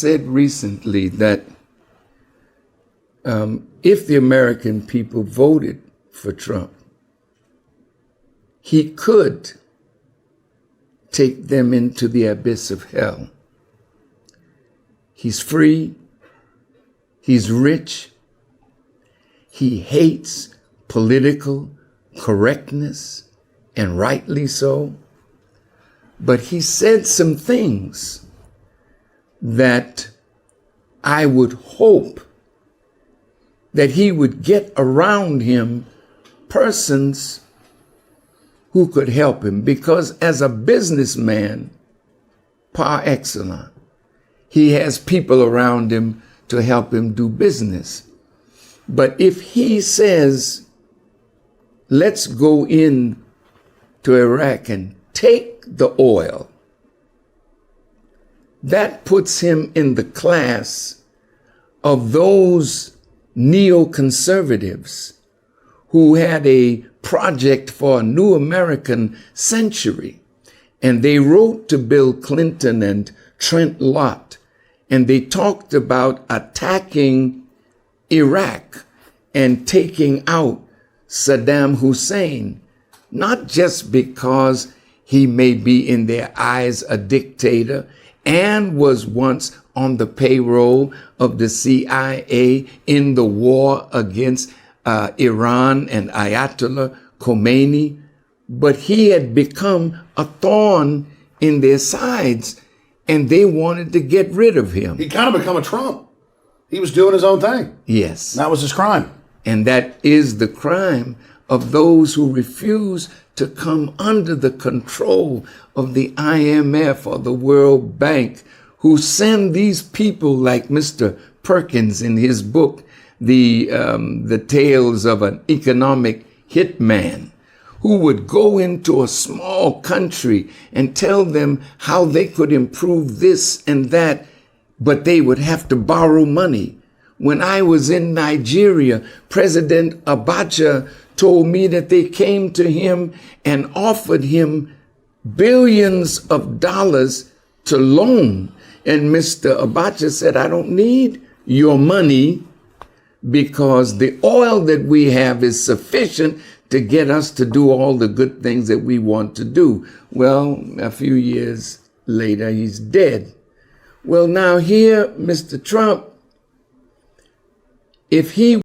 said recently that if the American people voted for Trump, he could take them into the abyss of hell. He's free, he's rich, he hates political correctness, and rightly so. But he said some things that I would hope that he would get around him persons who could help him, because as a businessman par excellence, he has people around him to help him do business. But if he says, let's go in to Iraq and take the oil, that puts him in the class of those neoconservatives who had a project for a new American century. And they wrote to Bill Clinton and Trent Lott, and they talked about attacking Iraq and taking out Saddam Hussein, not just because he may be in their eyes a dictator and was once on the payroll of the CIA in the war against Iran and Ayatollah Khomeini, but he had become a thorn in their sides, and they wanted to get rid of him. He kind of become a Trump. He was doing his own thing. Yes. That was his crime. And that is the crime of those who refuse to come under the control of the IMF or the World Bank, who send these people like Mr. Perkins in his book, The Tales of an Economic Hitman, who would go into a small country and tell them how they could improve this and that, but they would have to borrow money. When I was in Nigeria, President Abacha told me that they came to him and offered him billions of dollars to loan. And Mr. Abacha said, I don't need your money because the oil that we have is sufficient to get us to do all the good things that we want to do. Well, a few years later, he's dead. Well, now here, Mr. Trump, if he